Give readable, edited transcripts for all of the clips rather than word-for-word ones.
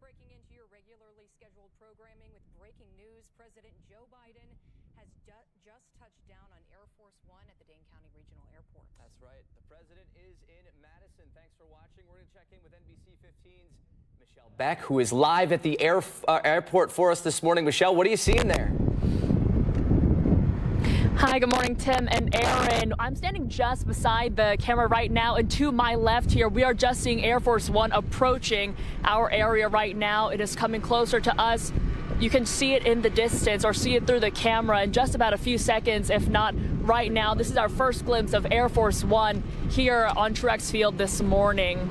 Breaking into your regularly scheduled programming with breaking news, President Joe Biden has just touched down on Air Force One at the Dane County Regional Airport. That's right. The president is in Madison. Thanks for watching. We're going to check in with NBC 15's Michelle Beck, who is live at the airport for us this morning. Michelle, what are you seeing there? Hi, good morning, Tim and Aaron. I'm standing just beside the camera right now, and to my left here, we are just seeing Air Force One approaching our area right now. It is coming closer to us. You can see it in the distance or see it through the camera in just about a few seconds, if not right now. This is our first glimpse of Air Force One here on Truax Field this morning.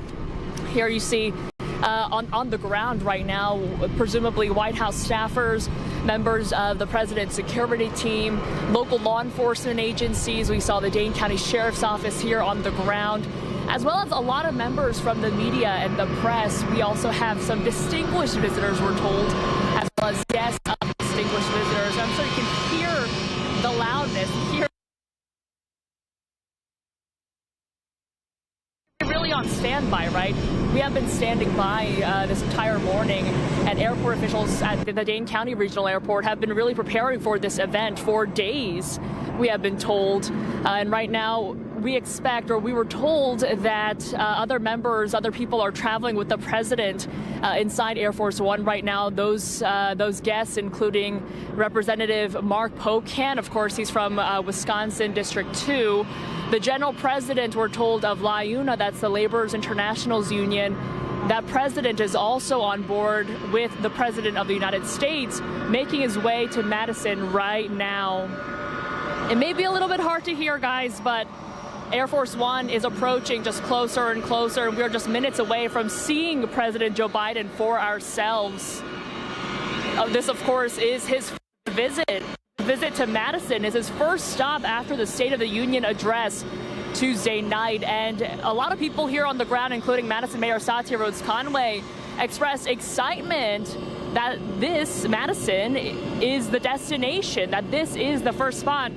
Here you see on the ground right now, presumably White House staffers, members of the president's security team, local law enforcement agencies. We saw the Dane County Sheriff's Office here on the ground, as well as a lot of members from the media and the press. We also have some distinguished visitors, we're told, as well as guests of distinguished visitors. I'm sure you can hear the loudness, really on standby, right? We have been standing by this entire morning, and airport officials at the Dane County Regional Airport have been really preparing for this event for days, we have been told. And right now, we expect, or we were told, that other people are traveling with the president inside Air Force One right now. Those guests, including Representative Mark Pocan, of course, he's from Wisconsin District 2. The general president, we're told, of LIUNA, that's the Laborers International's union. That president is also on board with the president of the United States, making his way to Madison right now. It may be a little bit hard to hear, guys, but Air Force One is approaching just closer and closer, and we're just minutes away from seeing President Joe Biden for ourselves. This, of course, is his visit. Visit to Madison is his first stop after the State of the Union address Tuesday night, and a lot of people here on the ground, including Madison Mayor Satya Rhodes Conway, expressed excitement that this Madison is the destination, that this is the first spot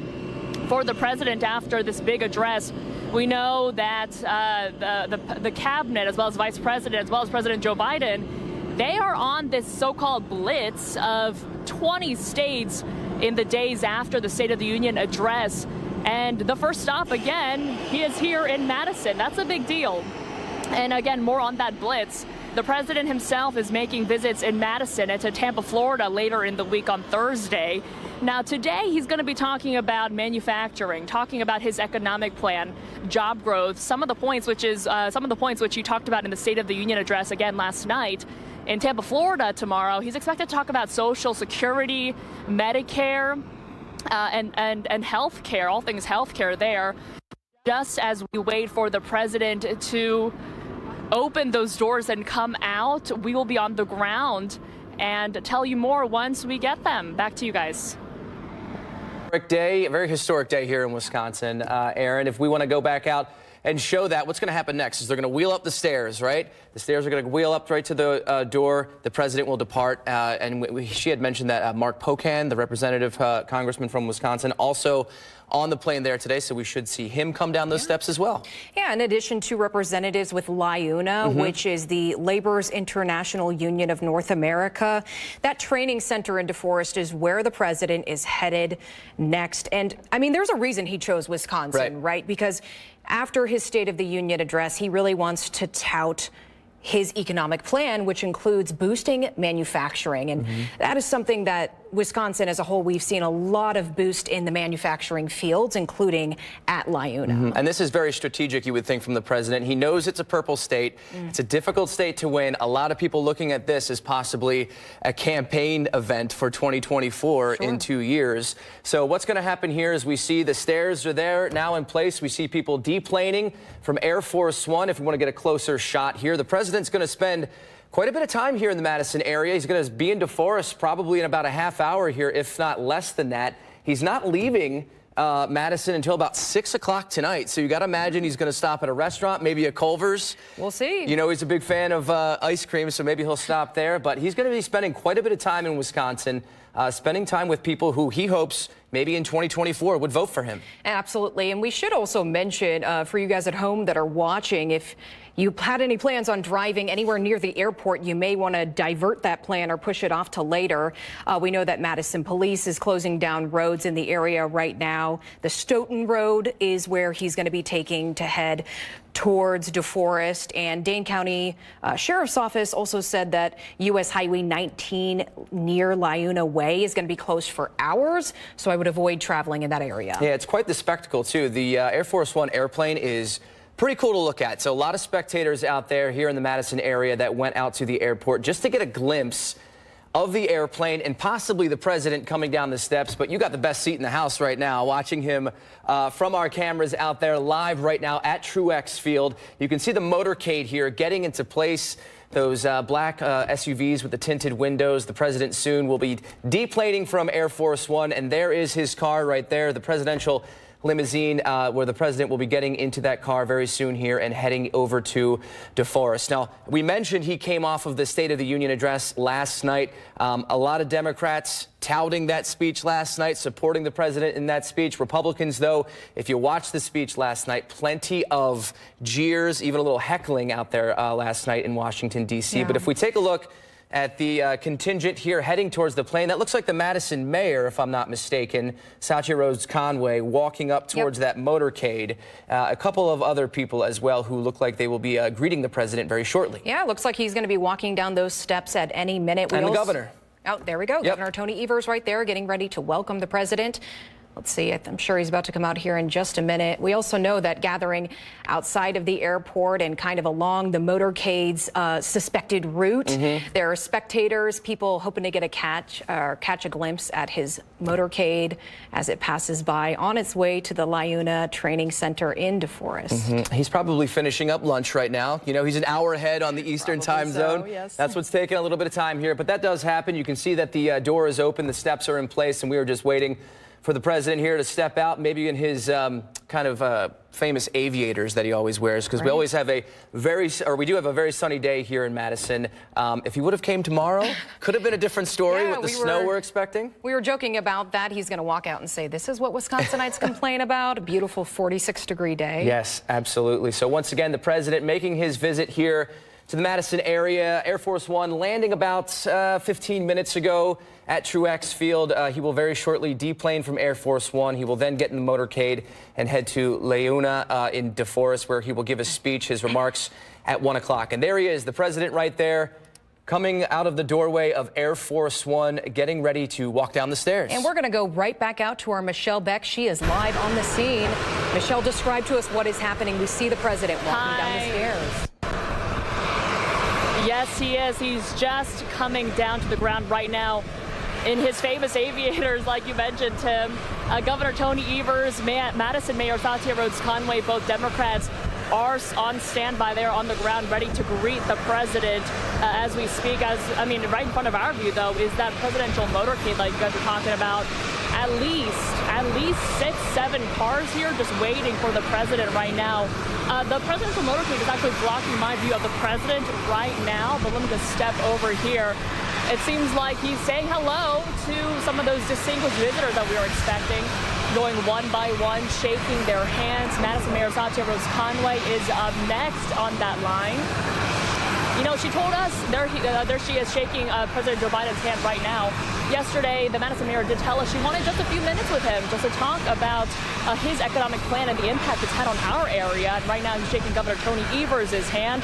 for the president after this big address. We know that the cabinet, as well as Vice President, as well as President Joe Biden, they are on this so-called blitz of 20 states in the days after the State of the Union address. And the first stop, again, he is here in Madison. That's a big deal. And again, more on that blitz. The president himself is making visits in Madison and to Tampa, Florida later in the week on Thursday. Now, today he's going to be talking about manufacturing, talking about his economic plan, job growth, some of the points which he talked about in the State of the Union address again last night. In Tampa, Florida tomorrow, he's expected to talk about Social Security, Medicare, and health care, all things health care there. Just as we wait for the president to open those doors and come out, we will be on the ground and tell you more once we get them. Back to you guys. A very historic day here in Wisconsin. Aaron, if we want to go back out and show that, what's going to happen next is they're going to wheel up the stairs, right? The stairs are going to wheel up right to the door. The president will depart. And she had mentioned that Mark Pocan, the representative congressman from Wisconsin, also on the plane there today, so we should see him come down those steps as well. Yeah, in addition to representatives with LIUNA, which is the Laborers International Union of North America. That training center in Deforest is where the president is headed next. And I mean, there's a reason he chose Wisconsin, right? Because after his State of the Union address, he really wants to tout his economic plan, which includes boosting manufacturing. And that is something that Wisconsin as a whole, we've seen a lot of boost in the manufacturing fields, including at LIUNA. And this is very strategic, you would think, from the president. He knows it's a purple state. It's a difficult state to win. A lot of people looking at this as possibly a campaign event for 2024 in 2 years. So what's going to happen here is we see the stairs are there now in place. We see people deplaning from Air Force One. If we want to get a closer shot here, the president's going to spend quite a bit of time here in the Madison area. He's going to be in Deforest probably in about a half hour here, if not less than that. He's not leaving Madison until about 6 o'clock tonight. So you got to imagine he's going to stop at a restaurant, maybe a Culver's. We'll see. You know, he's a big fan of ice cream, so maybe he'll stop there. But he's going to be spending quite a bit of time in Wisconsin. spending time with people who he hopes maybe in 2024 would vote for him. Absolutely. And we should also mention for you guys at home that are watching, if you had any plans on driving anywhere near the airport, you may want to divert that plan or push it off to later. We know that Madison police is closing down roads in the area right now. The Stoughton Road is where he's going to be taking to head towards Deforest, and Dane County Sheriff's Office also said that U.S. Highway 19 near LIUNA Way is going to be closed for hours, so I would avoid traveling in that area. Yeah, it's quite the spectacle, too. The Air Force One airplane is pretty cool to look at. So a lot of spectators out there here in the Madison area that went out to the airport just to get a glimpse of the airplane and possibly the president coming down the steps. But you got the best seat in the house right now, watching him from our cameras out there live right now at Truax Field. You can see the motorcade here getting into place. Those black SUVs with the tinted windows. The president soon will be deplaning from Air Force One, and there is his car right there, the presidential limousine, where the president will be getting into that car very soon here and heading over to Deforest. Now, we mentioned he came off of the State of the Union address last night. A lot of Democrats touting that speech last night, supporting the president in that speech. Republicans, though, if you watched the speech last night, plenty of jeers, even a little heckling out there last night in Washington, D.C. Yeah. But if we take a look at the contingent here heading towards the plane, that looks like the Madison mayor, if I'm not mistaken, Satya Rose Conway, walking up towards that motorcade. A couple of other people as well who look like they will be greeting the president very shortly. Yeah, it looks like he's going to be walking down those steps at any minute. And the governor. Oh, there we go. Governor Tony Evers right there getting ready to welcome the president. Let's see, I'm sure he's about to come out here in just a minute. We also know that gathering outside of the airport and kind of along the motorcade's suspected route, there are spectators, people hoping to get catch a glimpse at his motorcade as it passes by on its way to the LIUNA Training Center in Deforest. He's probably finishing up lunch right now. You know, he's an hour ahead on the Eastern time zone. Yes. That's what's taking a little bit of time here, but that does happen. You can see that the door is open, the steps are in place, and we are just waiting for the president here to step out, maybe in his kind of famous aviators that he always wears, because we always have we do have a very sunny day here in Madison. If he would have came tomorrow, could have been a different story with the snow we're expecting. We were joking about that. He's going to walk out and say, this is what Wisconsinites complain about, a beautiful 46-degree day. Yes, absolutely. So once again, the president making his visit here to the Madison area. Air Force One landing about 15 minutes ago at Truax Field. He will very shortly deplane from Air Force One. He will then get in the motorcade and head to LIUNA in Deforest, where he will give his speech, his remarks at 1 o'clock. And there he is, the president right there, coming out of the doorway of Air Force One, getting ready to walk down the stairs. And we're going to go right back out to our Michelle Beck. She is live on the scene. Michelle, describe to us what is happening. We see the president walking down the stairs. Yes, he is. He's just coming down to the ground right now in his famous aviators, like you mentioned, Tim. Governor Tony Evers, Madison Mayor Satya Rose Conway, both Democrats, are on standby there on the ground, ready to greet the president as we speak. Right in front of our view, though, is that presidential motorcade like you guys are talking about. At least 6, 7 cars here just waiting for the president right now. The presidential motorcade is actually blocking my view of the president right now, but let me just step over here. It seems like he's saying hello to some of those distinguished visitors that we were expecting, going one by one, shaking their hands. Madison Mayor Satya Rose Conway is up next on that line. You know, she told us, there she is shaking President Joe Biden's hand right now. Yesterday, the Madison mayor did tell us she wanted just a few minutes with him just to talk about his economic plan and the impact it's had on our area. And right now, he's shaking Governor Tony Evers' hand.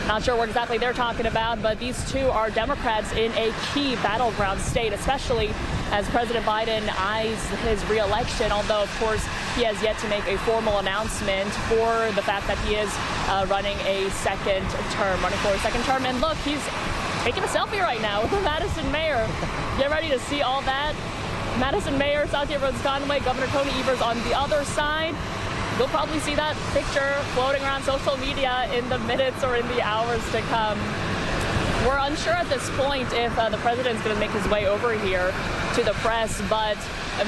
Not sure what exactly they're talking about, but these two are Democrats in a key battleground state, especially as President Biden eyes his re-election, although, of course, he has yet to make a formal announcement for the fact that he is running for a second term. And look, he's taking a selfie right now with the Madison mayor. Get ready to see all that. Madison Mayor Satya Rose Conway, Governor Tony Evers on the other side. You'll probably see that picture floating around social media in the minutes or in the hours to come. We're unsure at this point if the president's going to make his way over here to the press, but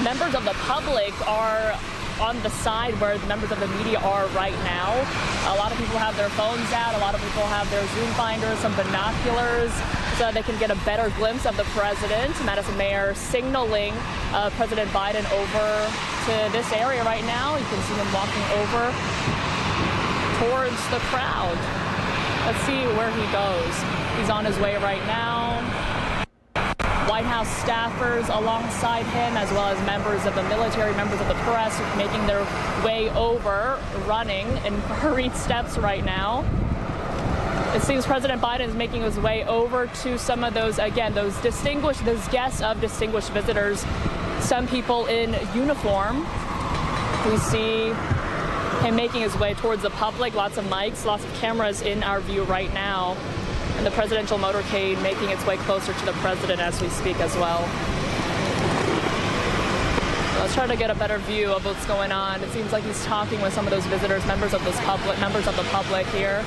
members of the public are on the side where the members of the media are right now. A lot of people have their phones out. A lot of people have their Zoom finders, some binoculars. so they can get a better glimpse of the president. Madison Mayor signaling President Biden over to this area right now. You can see him walking over towards the crowd. Let's see where he goes. He's on his way right now. White House staffers alongside him, as well as members of the military, members of the press, making their way over, running in hurried steps right now. It seems President Biden is making his way over to some of those, again, those guests of distinguished visitors, some people in uniform. We see him making his way towards the public, lots of mics, lots of cameras in our view right now. And the presidential motorcade making its way closer to the president as we speak as well. Let's try to get a better view of what's going on. It seems like he's talking with some of those visitors, members of the public here.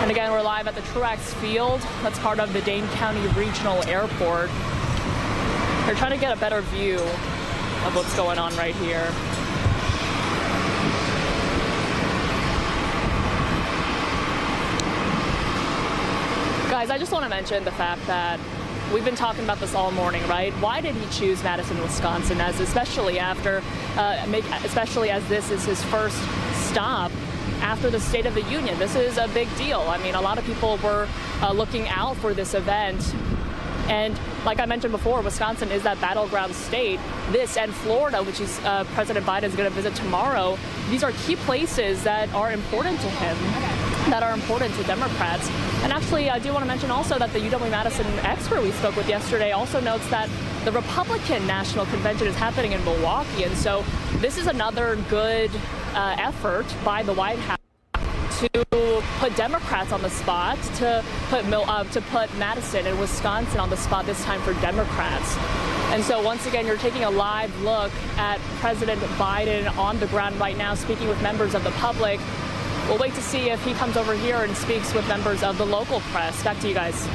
And again, we're live at the Truax Field. That's part of the Dane County Regional Airport. We're trying to get a better view of what's going on right here. Guys, I just want to mention the fact that we've been talking about this all morning, right? Why did he choose Madison, Wisconsin, especially as this is his first stop after the State of the Union? This is a big deal. I mean, a lot of people were looking out for this event. And like I mentioned before, Wisconsin is that battleground state. This and Florida, which is President Biden is going to visit tomorrow, these are key places that are important to him, that are important to Democrats. And actually, I do want to mention also that the UW-Madison expert we spoke with yesterday also notes that the Republican National Convention is happening in Milwaukee. And so this is another good effort by the White House to put Democrats on the spot, to put Madison and Wisconsin on the spot this time for Democrats. And so once again, you're taking a live look at President Biden on the ground right now, speaking with members of the public. We'll wait to see if he comes over here and speaks with members of the local press. Back to you guys.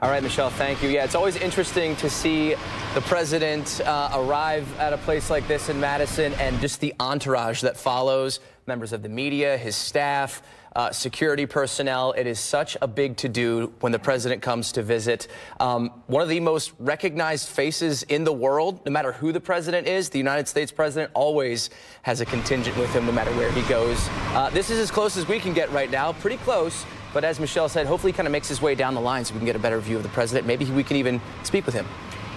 All right, Michelle, thank you. Yeah, it's always interesting to see the president arrive at a place like this in Madison and just the entourage that follows, members of the media, his staff, security personnel. It is such a big to-do when the president comes to visit. One of the most recognized faces in the world, no matter who the president is, the United States president always has a contingent with him no matter where he goes. This is as close as we can get right now, pretty close. But as Michelle said, hopefully he kind of makes his way down the line so we can get a better view of the president. Maybe we can even speak with him.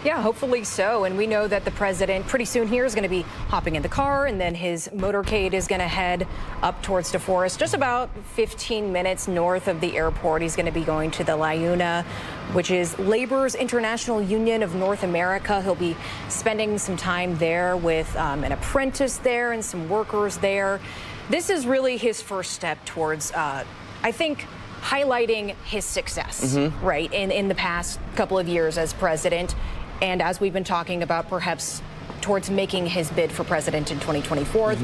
Yeah, hopefully so. And we know that the president pretty soon here is going to be hopping in the car, and then his motorcade is going to head up towards Deforest, just about 15 minutes north of the airport. He's going to be going to the LIUNA, which is Labor's International Union of North America. He'll be spending some time there with an apprentice there and some workers there. This is really his first step towards, I think, highlighting his success, right, in the past couple of years as president. And as we've been talking about, perhaps towards making his bid for president in 2024,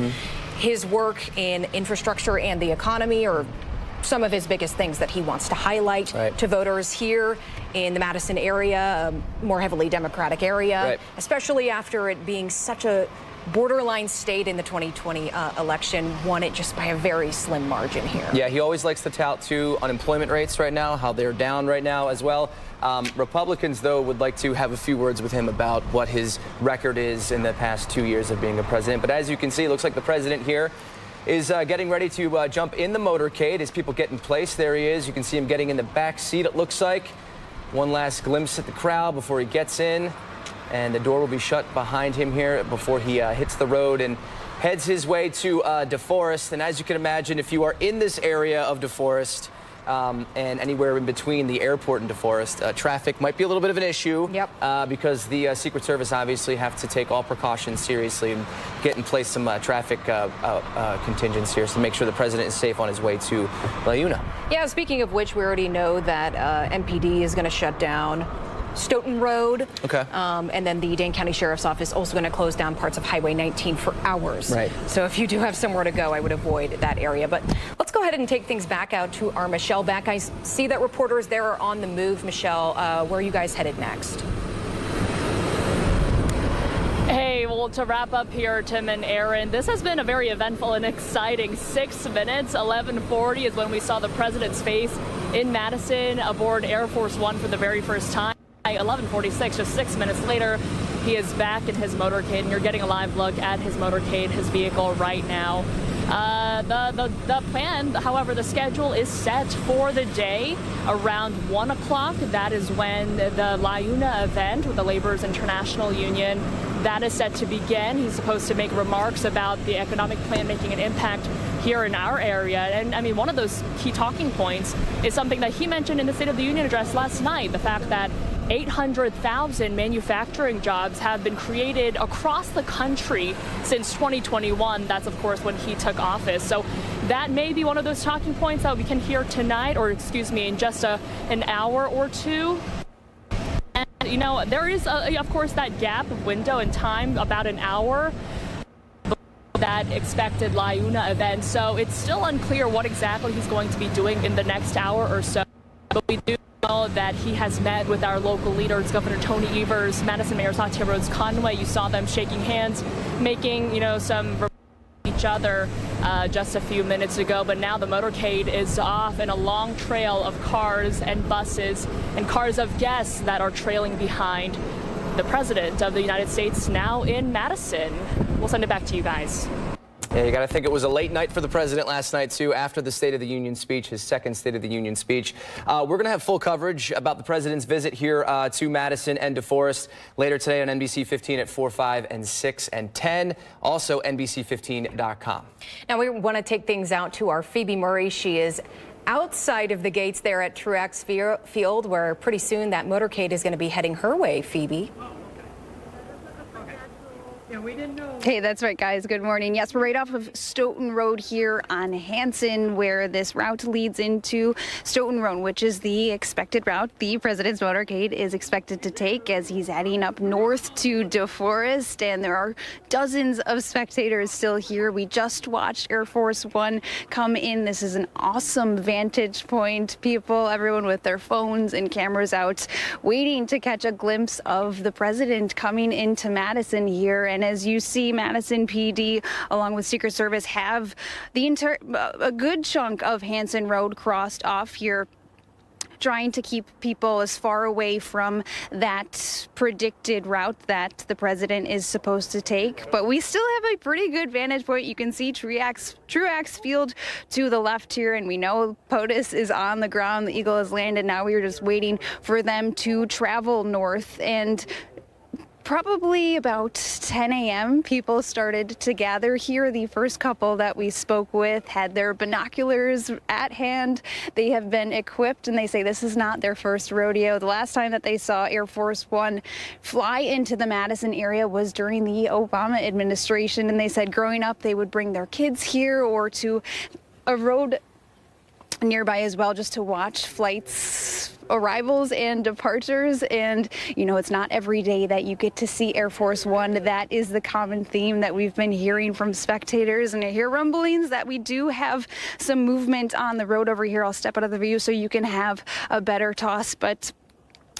his work in infrastructure and the economy are some of his biggest things that he wants to highlight to voters here in the Madison area, a more heavily Democratic area, especially after it being such a borderline state in the 2020 election, won it just by a very slim margin here. Yeah, he always likes to tout to unemployment rates right now, how they're down right now as well. Republicans, though, would like to have a few words with him about what his record is in the past 2 years of being a president. But as you can see, it looks like the president here is getting ready to jump in the motorcade as people get in place. There he is. You can see him getting in the back seat, it looks like. One last glimpse at the crowd before he gets in. And the door will be shut behind him here before he hits the road and heads his way to Deforest. And as you can imagine, if you are in this area of Deforest and anywhere in between the airport and Deforest, traffic might be a little bit of an issue because the Secret Service obviously have to take all precautions seriously and get in place some traffic contingents here to make sure the president is safe on his way to LIUNA. Yeah, speaking of which, we already know that MPD is going to shut down Stoughton Road. And then the Dane County Sheriff's Office also going to close down parts of Highway 19 for hours. So if you do have somewhere to go, I would avoid that area. But let's go ahead and take things back out to our Michelle back. I see that reporters there are on the move. Michelle, where are you guys headed next? Hey, well, well, to wrap up here, Tim and Aaron, this has been a very eventful and exciting 6 minutes. 11:40 is when we saw the president's face in Madison aboard Air Force One for the very first time. 11:46, just 6 minutes later, he is back in his motorcade, and you're getting a live look at his motorcade, his vehicle right now. The plan, however, the schedule is set for the day around 1 o'clock. That is when the LIUNA event with the Laborers International Union, that is set to begin. He's supposed to make remarks about the economic plan making an impact here in our area. And I mean, one of those key talking points is something that he mentioned in the State of the Union address last night, the fact that 800,000 manufacturing jobs have been created across the country since 2021. That's, of course, when he took office. So that may be one of those talking points that we can hear tonight, or excuse me, in just an hour or two. And, you know, there is, of course, that gap of window in time, about an hour, that expected LIUNA event. So it's still unclear what exactly he's going to be doing in the next hour or so. But we do know that he has met with our local leaders, Governor Tony Evers, Madison Mayor Satya Rhodes Conway. You saw them shaking hands, making, some each other just a few minutes ago. But now the motorcade is off in a long trail of cars and buses and cars of guests that are trailing behind the President of the United States, now in Madison. We'll send it back to you guys. Yeah, you got to think it was a late night for the president last night, too, after the State of the Union speech, his second State of the Union speech. We're going to have full coverage about the president's visit here to Madison and Deforest later today on NBC 15 at 4, 5, and 6, and 10. Also, NBC15.com. Now, we want to take things out to our Phoebe Murray. She is outside of the gates there at Truax Field, where pretty soon that motorcade is going to be heading her way, Phoebe. Yeah, we didn't know. Hey, that's right, guys. Good morning. Yes, we're right off of Stoughton Road here on Hanson, where this route leads into Stoughton Road, which is the expected route the president's motorcade is expected to take as he's heading up north to Deforest. And there are dozens of spectators still here. We just watched Air Force One come in. This is an awesome vantage point. People, everyone with their phones and cameras out, waiting to catch a glimpse of the president coming into Madison here. And as you see, Madison PD, along with Secret Service, have a good chunk of Hanson Road crossed off here, trying to keep people as far away from that predicted route that the president is supposed to take. But we still have a pretty good vantage point. You can see Truax Field to the left here, and we know POTUS is on the ground. The Eagle has landed. Now we are just waiting for them to travel north. And probably about 10 a.m. people started to gather here. The first couple that we spoke with had their binoculars at hand. They have been equipped, and they say this is not their first rodeo. The last time that they saw Air Force One fly into the Madison area was during the Obama administration, and they said growing up they would bring their kids here or to a road nearby as well, just to watch flights, arrivals and departures. And it's not every day that you get to see Air Force One. That is the common theme that we've been hearing from spectators, and I hear rumblings that we do have some movement on the road over here. I'll step out of the view so you can have a better toss, but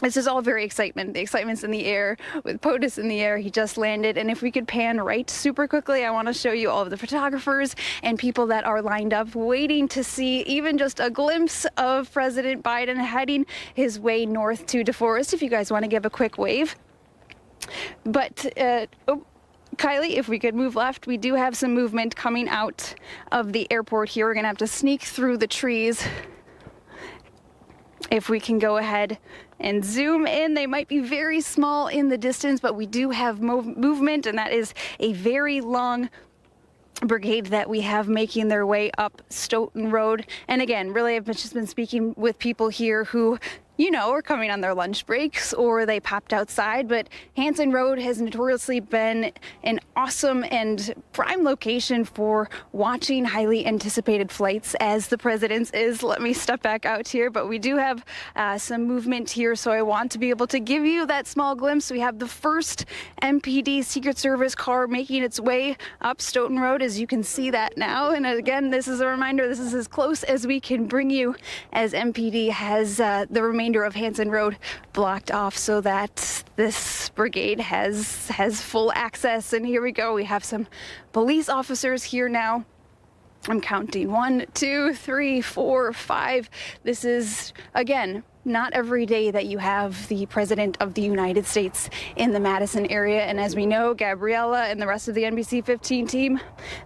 this is all very excitement. The excitement's in the air with POTUS in the air. He just landed. And if we could pan right super quickly, I want to show you all of the photographers and people that are lined up waiting to see even just a glimpse of President Biden heading his way north to Deforest. If you guys want to give a quick wave. But, Kylie, if we could move left, we do have some movement coming out of the airport here. We're going to have to sneak through the trees. If we can go ahead and zoom in, they might be very small in the distance, but we do have movement, and that is a very long brigade that we have making their way up Stoughton Road. And again, really, I've just been speaking with people here who are coming on their lunch breaks or they popped outside, but Hanson Road has notoriously been an awesome and prime location for watching highly anticipated flights as the president's is. Let me step back out here, but we do have some movement here, so I want to be able to give you that small glimpse. We have the first MPD Secret Service car making its way up Stoughton Road, as you can see that now. And again, this is a reminder, this is as close as we can bring you, as MPD has the remaining remainder of Hanson Road blocked off so that this brigade has full access. And here we go. We have some police officers here now. I'm counting 1, 2, 3, 4, 5. This is, again, not every day that you have the President of the United States in the Madison area. And as we know, Gabriella and the rest of the NBC 15 team,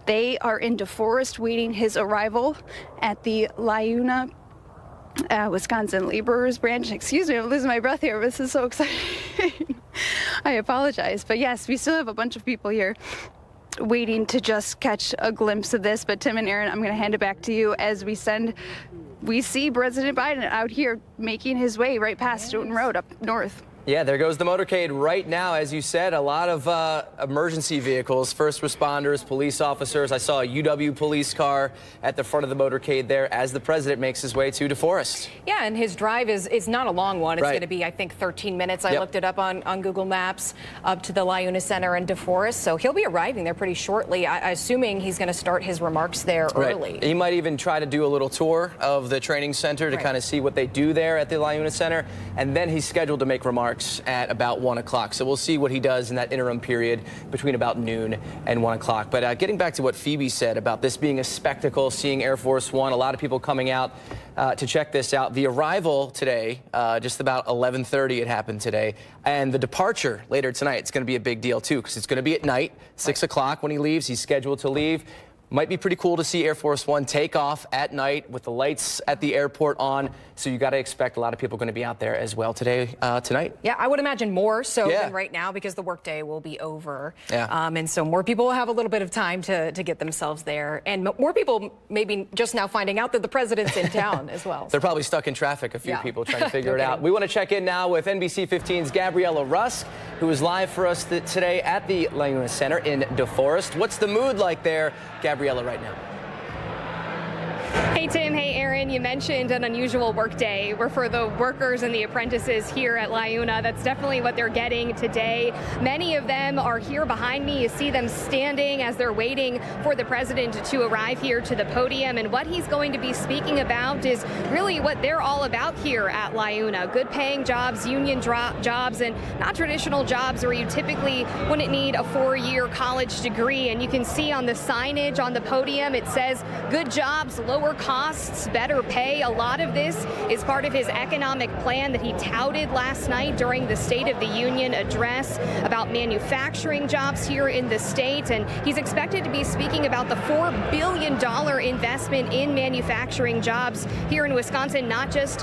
they are in Deforest waiting his arrival at the LIUNA Wisconsin Laborers Branch. Excuse me, I'm losing my breath here. This is so exciting. I apologize. But yes, we still have a bunch of people here waiting to just catch a glimpse of this. But Tim and Aaron, I'm going to hand it back to you as we see President Biden out here making his way right past Stoughton Road up north. Yeah, there goes the motorcade right now. As you said, a lot of emergency vehicles, first responders, police officers. I saw a UW police car at the front of the motorcade there as the president makes his way to Deforest. Yeah, and his drive is not a long one. It's Right. going to be, I think, 13 minutes. I looked it up on Google Maps up to the LIUNA Center in Deforest. So he'll be arriving there pretty shortly, assuming he's going to start his remarks there early. He might even try to do a little tour of the training center to kind of see what they do there at the LIUNA Center. And then he's scheduled to make remarks at about 1 o'clock. So we'll see what he does in that interim period between about noon and 1 o'clock. But getting back to what Phoebe said about this being a spectacle, seeing Air Force One, a lot of people coming out to check this out. The arrival today, just about 11:30 it happened today. And the departure later tonight, it's going to be a big deal too, because it's going to be at night, 6 o'clock when he leaves. He's scheduled to leave. Might be pretty cool to see Air Force One take off at night with the lights at the airport on. So you got to expect a lot of people going to be out there as well tonight. Yeah, I would imagine more so than right now because the workday will be over. And so more people will have a little bit of time to get themselves there. And more people maybe just now finding out that the president's in town as well. They're probably stuck in traffic, a few people trying to figure it out. We want to check in now with NBC 15's Gabriella Rusk, who is live for us today at the LIUNA Center in Deforest. What's the mood like there, Gabriella, right now? Hey Tim, hey Aaron, you mentioned an unusual work day. We're for the workers and the apprentices here at LIUNA. That's definitely what they're getting today. Many of them are here behind me. You see them standing as they're waiting for the president to arrive here to the podium. And what he's going to be speaking about is really what they're all about here at LIUNA. Good paying jobs, union jobs, and not traditional jobs where you typically wouldn't need a 4-year college degree. And you can see on the signage on the podium, it says good jobs, lower costs, better pay. A lot of this is part of his economic plan that he touted last night during the State of the Union address about manufacturing jobs here in the state. And he's expected to be speaking about the $4 billion investment in manufacturing jobs here in Wisconsin, not just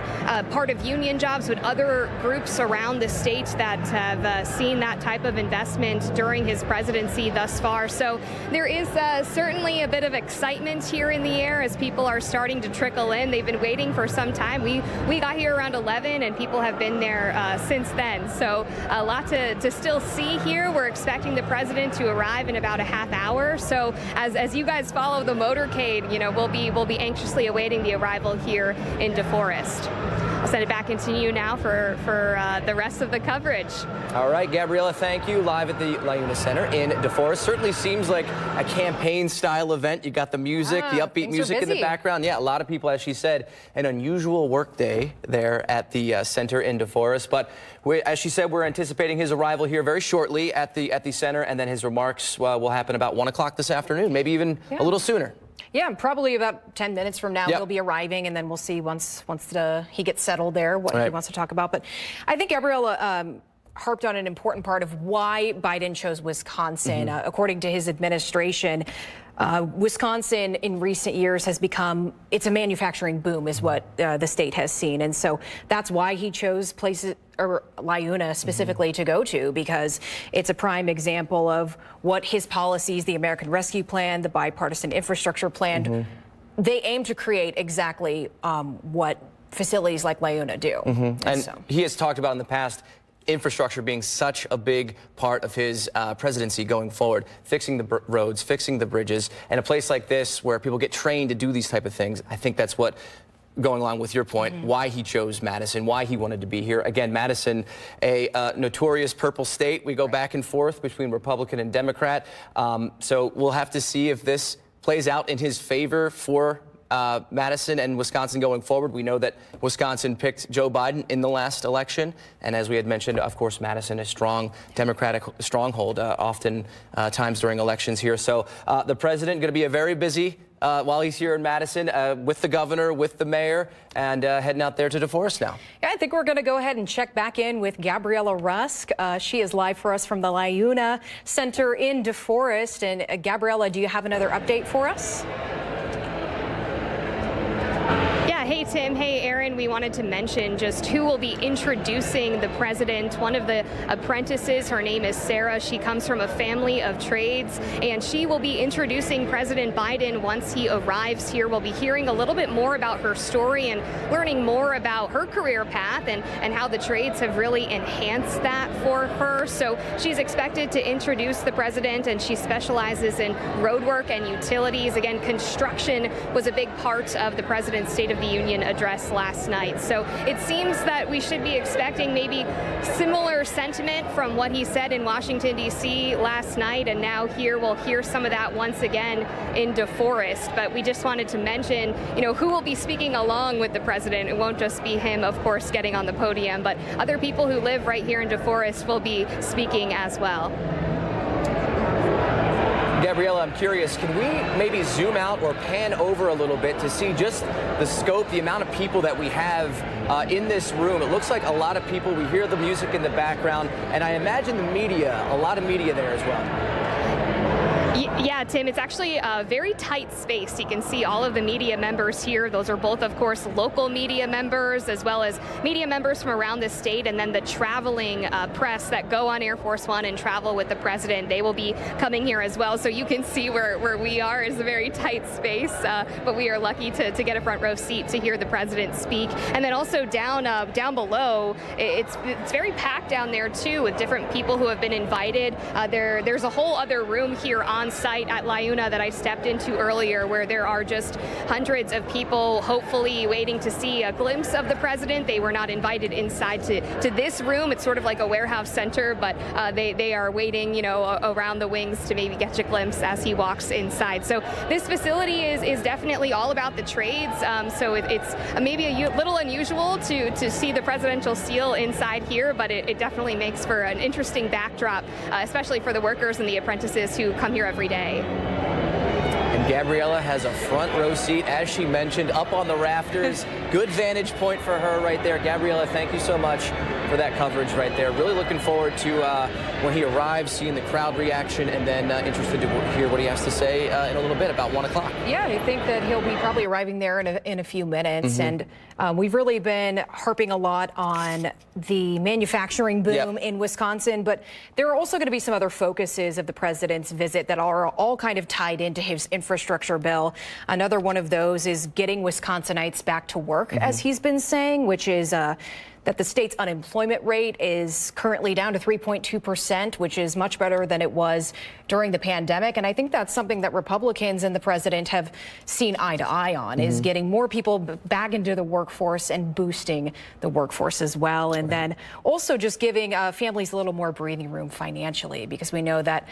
part of union jobs, but other groups around the state that have seen that type of investment during his presidency thus far. So there is certainly a bit of excitement here in the air as people are starting to trickle in. They've been waiting for some time. We got here around 11 and people have been there since then. So a lot to still see here. We're expecting the president to arrive in about a half hour. So as you guys follow the motorcade, you know, we'll be anxiously awaiting the arrival here in Deforest. I'll send it back into you now for the rest of the coverage. All right, Gabriella, thank you. Live at the LIUNA Center in Deforest. Certainly seems like a campaign-style event. You got the music, the upbeat music in the background. Yeah, a lot of people, as she said, an unusual work day there at the center in Deforest. But as she said, we're anticipating his arrival here very shortly at the center, and then his remarks will happen about 1 o'clock this afternoon, maybe even a little sooner. Yeah, probably about 10 minutes from now he'll be arriving, and then we'll see once he gets settled there what he wants to talk about. But I think Gabriella harped on an important part of why Biden chose Wisconsin. According to his administration, Wisconsin in recent years has become, it's a manufacturing boom is what the state has seen. And so that's why he chose places, or LIUNA specifically, to go to, because it's a prime example of what his policies, the American Rescue Plan, the bipartisan infrastructure plan, they aim to create exactly what facilities like LIUNA do. And he has talked about in the past infrastructure being such a big part of his presidency going forward, fixing the roads, fixing the bridges, and a place like this where people get trained to do these type of things. I think that's what, going along with your point, why he chose Madison, why he wanted to be here. Again, Madison, a notorious purple state. We go back and forth between Republican and Democrat. So we'll have to see if this plays out in his favor for Madison and Wisconsin going forward. We know that Wisconsin picked Joe Biden in the last election. And as we had mentioned, of course, Madison is a strong Democratic stronghold often times during elections here. So the president going to be a very busy while he's here in Madison with the governor, with the mayor, and heading out there to Deforest now. Yeah, I think we're going to go ahead and check back in with Gabriella Rusk. She is live for us from the LIUNA Center in Deforest. And Gabriella, do you have another update for us? Hey, Tim. Hey, Aaron. We wanted to mention just who will be introducing the president. One of the apprentices, her name is Sarah. She comes from a family of trades, and she will be introducing President Biden once he arrives here. We'll be hearing a little bit more about her story and learning more about her career path and how the trades have really enhanced that for her. So she's expected to introduce the president, and she specializes in roadwork and utilities. Again, construction was a big part of the president's State of the Union address last night. So it seems that we should be expecting maybe similar sentiment from what he said in Washington, D.C. last night. And now here we'll hear some of that once again in Deforest. But we just wanted to mention, who will be speaking along with the president. It won't just be him, of course, getting on the podium, but other people who live right here in Deforest will be speaking as well. Gabriella, I'm curious, can we maybe zoom out or pan over a little bit to see just the scope, the amount of people that we have in this room? It looks like a lot of people. We hear the music in the background, and I imagine the media, a lot of media there as well. Yeah, Tim, it's actually a very tight space. You can see all of the media members here. Those are both, of course, local media members as well as media members from around the state, and then the traveling press that go on Air Force One and travel with the president. They will be coming here as well. So you can see where we are is a very tight space, but we are lucky to get a front row seat to hear the president speak. And then also down below, it's very packed down there too, with different people who have been invited. There's a whole other room here on site at LIUNA that I stepped into earlier, where there are just hundreds of people hopefully waiting to see a glimpse of the president. They were not invited inside to this room. It's sort of like a warehouse center, but they are waiting, around the wings to maybe catch a glimpse as he walks inside. So this facility is definitely all about the trades. So it's maybe a little unusual to see the presidential seal inside here, but it definitely makes for an interesting backdrop, especially for the workers and the apprentices who come here every day. And Gabriella has a front row seat, as she mentioned, up on the rafters. Good vantage point for her right there. Gabriella, thank you so much for that coverage right there. Really looking forward to when he arrives, seeing the crowd reaction, and then interested to hear what he has to say in a little bit, about 1 o'clock. Yeah, I think that he'll be probably arriving there in a few minutes. And we've really been harping a lot on the manufacturing boom in Wisconsin, but there are also going to be some other focuses of the president's visit that are all kind of tied into his infrastructure bill. Another one of those is getting Wisconsinites back to work, as he's been saying, which is that the state's unemployment rate is currently down to 3.2%, which is much better than it was during the pandemic. And I think that's something that Republicans and the president have seen eye to eye on, is getting more people back into the workforce and boosting the workforce as well. And then also just giving families a little more breathing room financially, because we know that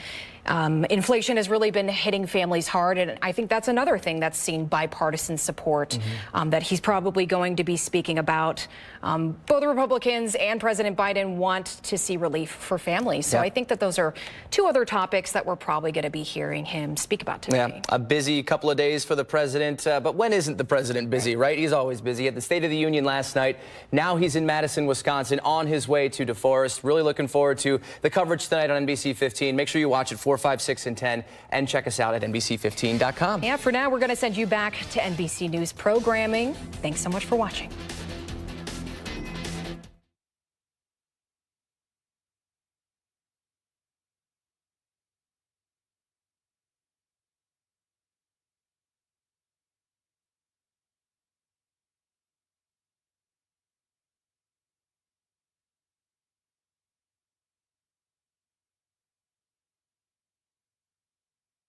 inflation has really been hitting families hard. And I think that's another thing that's seen bipartisan support that he's probably going to be speaking about. Both the Republicans and President Biden want to see relief for families. So I think that those are two other topics that we're probably going to be hearing him speak about today. Yeah, a busy couple of days for the president. But when isn't the president busy, right? He's always busy. At the State of the Union last night, now he's in Madison, Wisconsin, on his way to Deforest. Really looking forward to the coverage tonight on NBC 15. Make sure you watch it 4, 5, 6, and 10, and check us out at NBC15.com. Yeah, for now, we're going to send you back to NBC News programming. Thanks so much for watching.